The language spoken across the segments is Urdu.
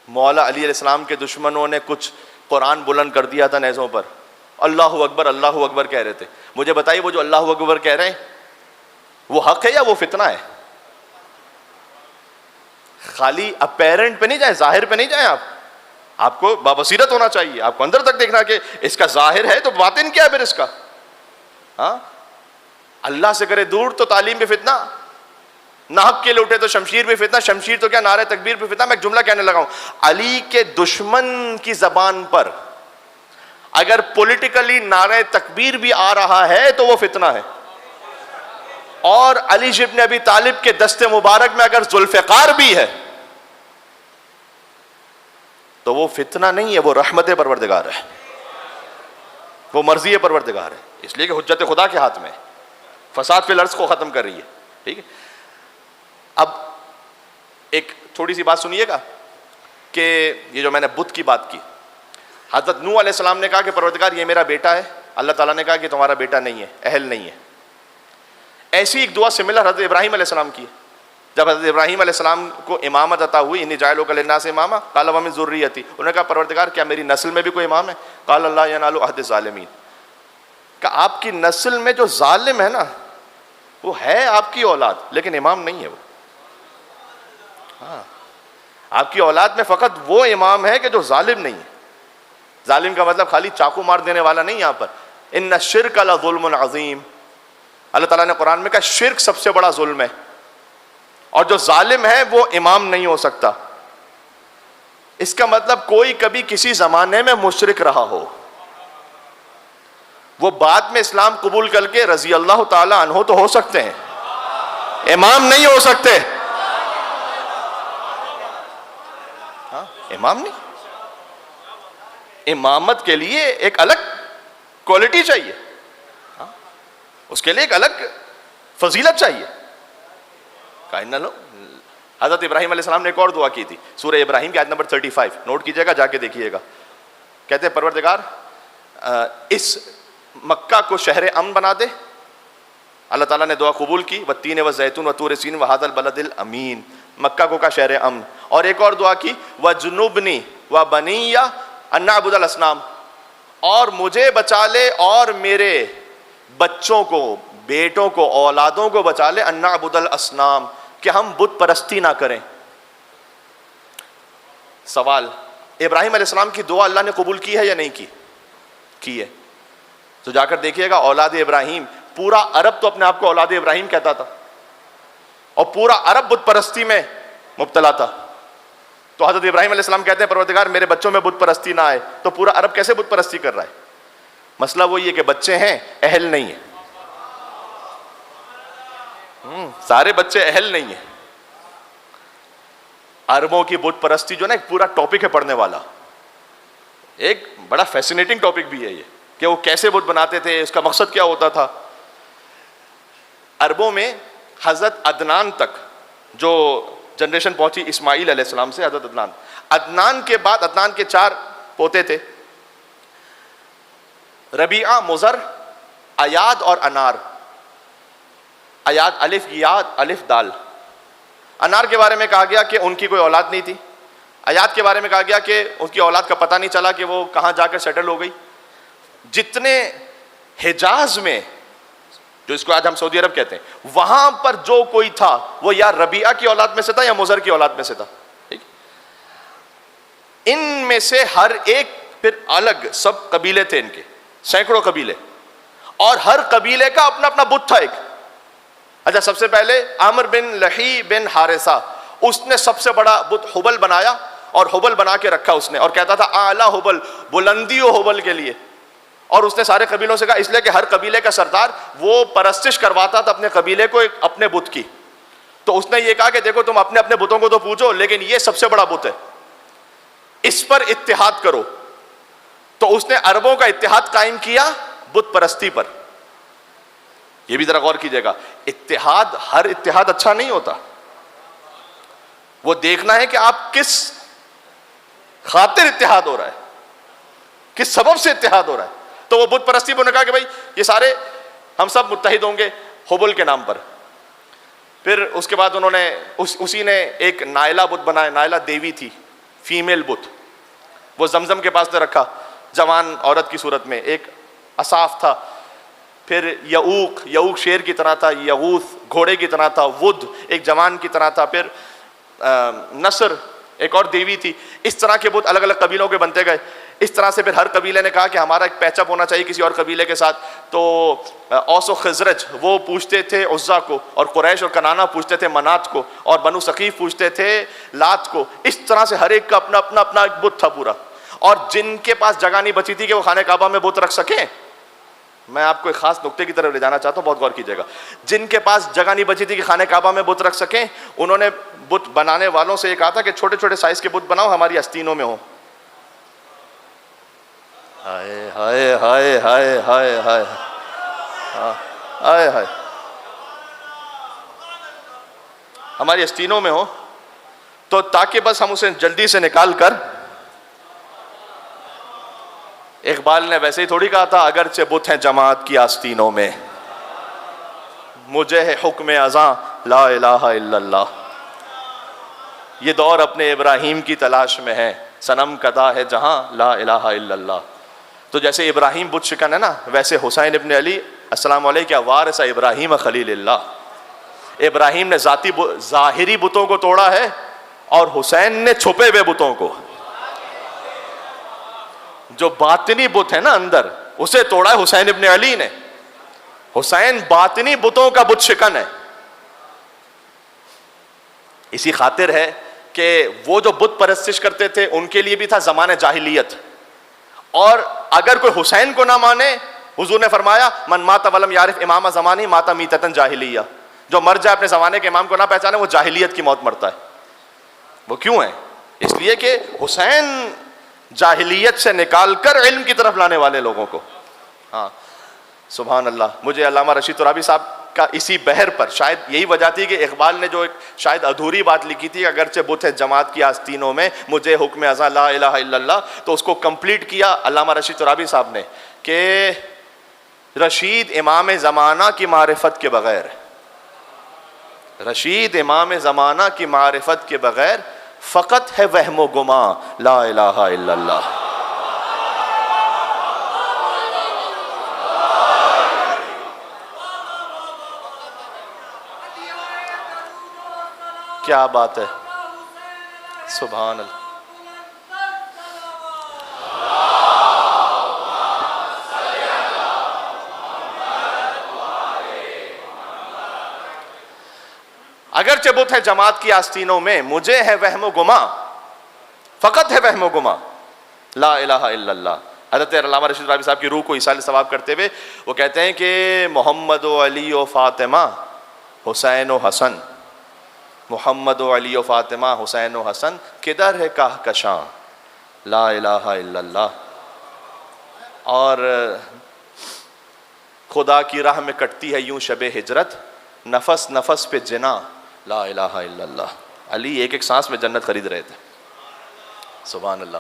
مولا علی علیہ السلام کے دشمنوں نے کچھ قرآن بلند کر دیا تھا نیزوں پر, اللہ اکبر کہہ رہے تھے. مجھے بتائیے وہ جو اللہ اکبر کہہ رہے ہیں وہ حق ہے یا وہ فتنہ ہے؟ خالی اپیرنٹ پہ نہیں جائیں, ظاہر پہ نہیں جائیں. آپ کو بابصیرت ہونا چاہیے, آپ کو اندر تک دیکھنا کہ اس کا ظاہر ہے تو باطن کیا ہے پھر اس کا. ہاں, اللہ سے کرے دور تو تعلیم پہ فتنہ, ناحق کے لوٹے تو شمشیر پہ فتنہ, شمشیر تو کیا نعرہ تکبیر پہ فتنہ. میں ایک جملہ کہنے لگا ہوں, علی کے دشمن کی زبان پر اگر پولیٹیکلی نعرہ تکبیر بھی آ رہا ہے تو وہ فتنہ ہے, اور علی ابن ابی طالب کے دست مبارک میں اگر ذوالفقار بھی ہے تو وہ فتنہ نہیں ہے, وہ رحمت پروردگار ہے, وہ مرضی پروردگار ہے. اس لیے کہ حجت خدا کے ہاتھ میں, فساد فی الارض کو ختم کر رہی ہے. ٹھیک ہے, اب ایک تھوڑی سی بات سنیے گا کہ یہ جو میں نے بت کی بات کی, حضرت نوح علیہ السلام نے کہا کہ پروردگار یہ میرا بیٹا ہے, اللہ تعالیٰ نے کہا کہ تمہارا بیٹا نہیں ہے, اہل نہیں ہے. ایسی ایک دعا سملر حضرت ابراہیم علیہ السلام کی. جب حضرت ابراہیم علیہ السلام کو امامت عطا ہوئی, انی جاعلک للناس اماما قال ومن ذریتی, انہوں نے کہا پروردگار کیا میری نسل میں بھی کوئی امام ہے؟ قال لا ینال عہد الظالمین, کہ آپ کی نسل میں جو ظالم ہے نا وہ ہے آپ کی اولاد, لیکن امام نہیں ہے وہ. ہاں, آپ کی اولاد میں فقط وہ امام ہے کہ جو ظالم نہیں ہے. ظالم کا مطلب خالی چاقو مار دینے والا نہیں. یہاں پر ان الشرک لظلم عظیم, اللہ تعالیٰ نے قرآن میں کہا شرک سب سے بڑا ظلم ہے, اور جو ظالم ہے وہ امام نہیں ہو سکتا. اس کا مطلب کوئی کبھی کسی زمانے میں مشرک رہا ہو, وہ بعد میں اسلام قبول کر کے رضی اللہ تعالی عنہ تو ہو سکتے ہیں, امام نہیں ہو سکتے. ہاں, امام نہیں. امامت کے لیے ایک الگ کوالٹی چاہیے, اس کے لیے ایک الگ فضیلت چاہیے. حضرت ابراہیم علیہ السلام نے ایک اور دعا کی تھی, سورہ ابراہیم کی آیت نمبر 35, نوٹ کیجئے گا, جا کے دیکھیے گا. کہتے ہیں پروردگار اس مکہ کو شہر امن بنا دے. اللہ تعالیٰ نے دعا قبول کی, والتین والزیتون وطور سین وہذا البلد الامین, مکہ کو کا شہر امن. اور ایک اور دعا کی, وجنبنی وبنی ان نعبد الاصنام, اور مجھے بچا لے اور میرے بچوں کو, بیٹوں کو, اولادوں کو بچا لے, ان نعبد الاصنام, کہ ہم بت پرستی نہ کریں. سوال, ابراہیم علیہ السلام کی دعا اللہ نے قبول کی ہے یا نہیں کی؟ کی ہے. تو جا کر دیکھیے گا, اولاد ابراہیم, پورا عرب تو اپنے آپ کو اولاد ابراہیم کہتا تھا, اور پورا عرب بت پرستی میں مبتلا تھا. تو حضرت ابراہیم علیہ السلام کہتے ہیں پروردگار میرے بچوں میں بت پرستی نہ آئے. تو پورا عرب کیسے بت پرستی کر رہا ہے؟ مسئلہ وہی ہے کہ بچے ہیں, اہل نہیں ہیں. سارے بچے اہل نہیں ہیں. عربوں کی بت پرستی جو نا ایک پورا ٹاپک ہے پڑھنے والا, ایک بڑا فیسینیٹنگ ٹاپک بھی ہے یہ, کہ وہ کیسے بت بناتے تھے, اس کا مقصد کیا ہوتا تھا. عربوں میں حضرت عدنان تک جو جنریشن پہنچی اسماعیل علیہ السلام سے, حضرت عدنان کے بعد عدنان کے 4 پوتے تھے, ربیعہ, مضر, ایاد اور انار. ایاد الف یاد الف دال. انار کے بارے میں کہا گیا کہ ان کی کوئی اولاد نہیں تھی. ایاد کے بارے میں کہا گیا کہ ان کی اولاد کا پتہ نہیں چلا کہ وہ کہاں جا کر سیٹل ہو گئی. جتنے حجاز میں, جو اس کو آج ہم سعودی عرب کہتے ہیں, وہاں پر جو کوئی تھا وہ یا ربیعہ کی اولاد میں سے تھا یا مضر کی اولاد میں سے تھا. ٹھیک, ان میں سے ہر ایک پھر الگ سب قبیلے تھے, ان کے سینکڑوں قبیلے, اور ہر قبیلے کا اپنا اپنا بت تھا ایک. اچھا, سب سے پہلے عامر بن لحی بن حارثہ, اس نے سب سے بڑا بت حبل بنایا, اور حبل بنا کے رکھا اس نے, اور کہتا تھا اعلیٰ حبل, بلندی و حبل کے لیے. اور اس نے سارے قبیلوں سے کہا, اس لیے کہ ہر قبیلے کا سردار وہ پرستش کرواتا تھا اپنے قبیلے کو اپنے بت کی. تو اس نے یہ کہا کہ دیکھو تم اپنے اپنے بتوں کو تو پوجو, لیکن یہ سب سے بڑا بت ہے, اس پر اتحاد کرو. تو اس نے عربوں کا اتحاد قائم کیا بت پرستی پر. یہ بھی ذرا غور کیجئے گا, اتحاد, ہر اتحاد اچھا نہیں ہوتا. وہ دیکھنا ہے کہ آپ کس خاطر اتحاد ہو رہا ہے, کس سبب سے اتحاد ہو رہا ہے. تو وہ بت پرستی پر نے کہا کہ بھائی یہ سارے ہم سب متحد ہوں گے حبل کے نام پر. پھر اس کے بعد انہوں نے اسی نے ایک نائلہ بت بنایا, نائلہ دیوی تھی, فیمیل بت، وہ زمزم کے پاس نے رکھا، جوان عورت کی صورت میں، ایک اصاف تھا، پھر یعوق شیر کی طرح تھا، یغوث گھوڑے کی طرح تھا، ود ایک جوان کی طرح تھا، پھر نصر ایک اور دیوی تھی. اس طرح کے بت الگ الگ قبیلوں کے بنتے گئے. اس طرح سے پھر ہر قبیلے نے کہا کہ ہمارا ایک پیچ اپ ہونا چاہیے کسی اور قبیلے کے ساتھ. تو اوس و خزرج وہ پوچھتے تھے عزا کو، اور قریش اور کنانا پوچھتے تھے منات کو، اور بنو ثقیف پوچھتے تھے لات کو. اس طرح سے ہر ایک کا اپنا اپنا اپنا ایک بت تھا پورا. اور جن کے پاس جگہ نہیں بچی تھی کہ وہ خانہ کعبہ میں بت رکھ سکیں، میں آپ کو ایک خاص نقطے کی طرف لے جانا چاہتا ہوں، بہت غور کیجیے گا. جن کے پاس جگہ نہیں بچی تھی کہ خانہ کعبہ میں بت رکھ سکیں، انہوں نے بت بنانے والوں سے یہ کہا تھا کہ چھوٹے چھوٹے سائز کے بت بناؤ، ہماری آستینوں میں ہو. ہائے ہائے ہائے ہائے ہائے ہائے ہائے ہائے، ہماری آستینوں میں ہو، تو تاکہ بس ہم اسے جلدی سے نکال کر. اقبال نے ویسے ہی تھوڑی کہا تھا اگرچہ بت ہیں جماعت کی آستینوں میں، مجھے ہے حکم ازاں لا الہ الا اللہ. یہ دور اپنے ابراہیم کی تلاش میں ہے، صنم کدا ہے جہاں لا الہ الا اللہ. تو جیسے ابراہیم بت شکن ہے نا، ویسے حسین ابن علی السلام علیہ کیا وارث ابراہیم خلیل اللہ. ابراہیم نے ظاہری بتوں کو توڑا ہے، اور حسین نے چھپے ہوئے بتوں کو، جو باطنی بت ہے نا اندر، اسے توڑا ہے حسین ابن علی نے. حسین باطنی بتوں کا بت شکن ہے. اسی خاطر ہے کہ وہ جو بت پرستش کرتے تھے ان کے لیے بھی تھا زمانہ جاہلیت. اور اگر کوئی حسین کو نہ مانے، حضور نے فرمایا من مات ولم یعرف امام زمانی مات میتۃ جاہلیہ، جو مر جائے اپنے زمانے کے امام کو نہ پہچانے وہ جاہلیت کی موت مرتا ہے. وہ کیوں ہے؟ اس لیے کہ حسین جاہلیت سے نکال کر علم کی طرف لانے والے لوگوں کو. ہاں سبحان اللہ. مجھے علامہ رشید ترابی صاحب کا اسی بحر پر شاید یہی وجہ تھی کہ اقبال نے جو ایک شاید ادھوری بات لکھی تھی، اگرچہ بت ہے جماعت کی آستینوں میں، مجھے حکم ازاں لا الہ الا اللہ، تو اس کو کمپلیٹ کیا علامہ رشید ترابی صاحب نے کہ رشید امام زمانہ کی معرفت کے بغیر، رشید امام زمانہ کی معرفت کے بغیر فقط ہے وہم و گماں لا الہ الا اللہ. کیا بات ہے، سبحان اللہ. اگرچہ بت ہے جماعت کی آستینوں میں، مجھے ہے وہم و گماں، فقط ہے وہم و گماں لا الہ الا اللہ. حضرت علامہ رشید ترابی صاحب کی روح کو ایصال ثواب کرتے ہوئے وہ کہتے ہیں کہ محمد و علی و فاطمہ حسین و حسن، محمد و علی و فاطمہ حسین و حسن، کدھر ہے کہکشاں لا الہ الا اللہ. اور خدا کی راہ میں کٹتی ہے یوں شب ہجرت، نفس نفس پہ جنا لا الہ الا اللہ. علی ایک ایک سانس میں جنت خرید رہے تھے. سبحان اللہ.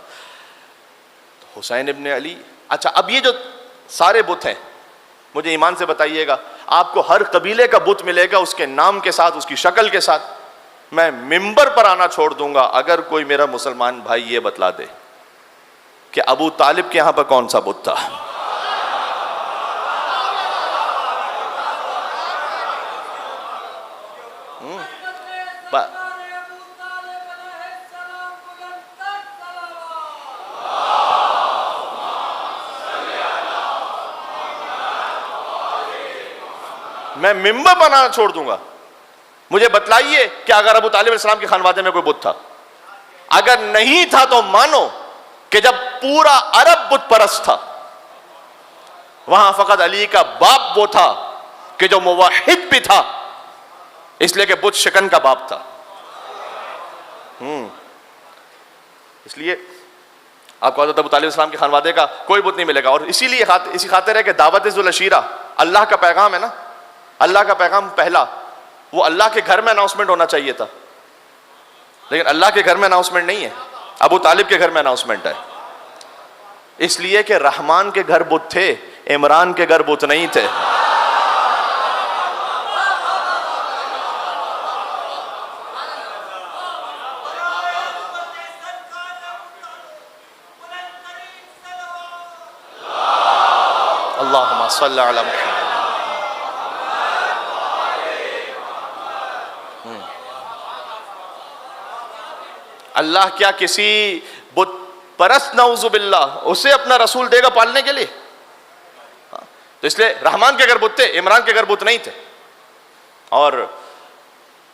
حسین ابن علی. اچھا اب یہ جو سارے بت ہیں، مجھے ایمان سے بتائیے گا، آپ کو ہر قبیلے کا بت ملے گا اس کے نام کے ساتھ، اس کی شکل کے ساتھ. میں ممبر پر آنا چھوڑ دوں گا اگر کوئی میرا مسلمان بھائی یہ بتلا دے کہ ابو طالب کے یہاں پر کون سا بت تھا. میں ممبر بنانا چھوڑ دوں گا. مجھے بتلائیے کہ اگر ابو طالب علیہ السلام کے خانوادے میں کوئی بت تھا، اگر نہیں تھا تو مانو کہ جب پورا عرب بت پرست تھا، وہاں فقط علی کا باپ وہ تھا کہ جو موحد بھی تھا، اس لیے کہ بت شکن کا باپ تھا. اس لیے آپ کو حضرت ابو طالب علیہ السلام کے خانوادے کا کوئی بت نہیں ملے گا. اور اسی خاطر ہے کہ دعوت ذو العشیرہ اللہ کا پیغام ہے نا، اللہ کا پیغام پہلا وہ اللہ کے گھر میں اناؤنسمنٹ ہونا چاہیے تھا، لیکن اللہ کے گھر میں اناؤنسمنٹ نہیں ہے، ابو طالب کے گھر میں اناؤنسمنٹ ہے. اس لیے کہ رحمان کے گھر بت تھے، عمران کے گھر بت نہیں تھے. اللہم صلی علی محمد. اللہ کیا کسی بت پرست نعوذ باللہ اسے اپنا رسول دے گا پالنے کے لیے؟ تو اس لیے رحمان کے گھر بت تھے، عمران کے گھر بت نہیں تھے. اور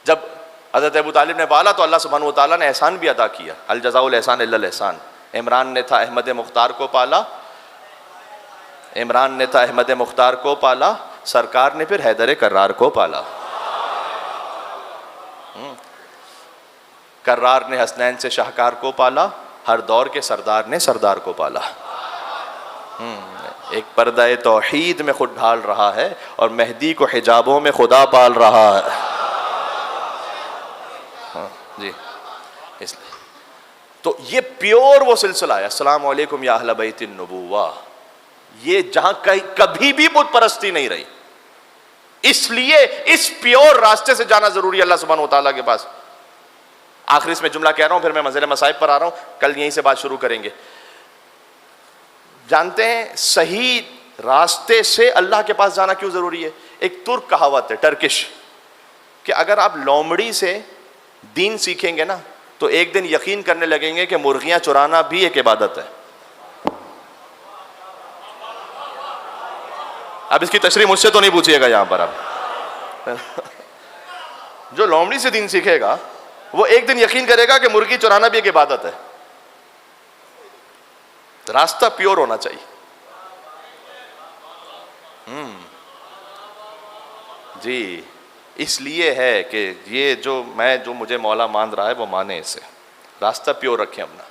جب حضرت ابو طالب نے پالا تو اللہ سبحانہ و تعالیٰ نے احسان بھی ادا کیا. هل جزاء الاحسان الا الاحسان. عمران نے تھا احمد مختار کو پالا، عمران نے تھا احمد مختار کو پالا، سرکار نے پھر حیدر کرار کو پالا. کرار نے حسنین سے شاہکار کو پالا، ہر دور کے سردار نے سردار کو پالا. ایک پردہ توحید میں خود ڈھال رہا ہے اور مہدی کو حجابوں میں خدا پال رہا ہے. جی اس لیے تو یہ پیور وہ سلسلہ ہے. السلام علیکم یا اہل بیت النبوہ، یہ جہاں کبھی بھی بت پرستی نہیں رہی. اس لیے اس پیور راستے سے جانا ضروری ہے اللہ سبحانہ و تعالیٰ کے پاس. آخری اس میں جملہ کہہ رہا ہوں، پھر میں منزل مصائب پر آ رہا ہوں. کل یہیں سے بات شروع کریں گے. جانتے ہیں صحیح راستے سے اللہ کے پاس جانا کیوں ضروری ہے؟ ایک ترک کہاوت ہے، ٹرکش، کہ اگر آپ لومڑی سے دین سیکھیں گے نا تو ایک دن یقین کرنے لگیں گے کہ مرغیاں چرانا بھی ایک عبادت ہے. اب اس کی تشریح مجھ سے تو نہیں پوچھیے گا یہاں پر. اب جو لومڑی سے دین سیکھے گا وہ ایک دن یقین کرے گا کہ مرغی چرانا بھی ایک عبادت ہے. راستہ پیور ہونا چاہیے. جی اس لیے ہے کہ یہ جو مجھے مولا مان رہا ہے وہ مانے اسے. راستہ پیور رکھیں اپنا.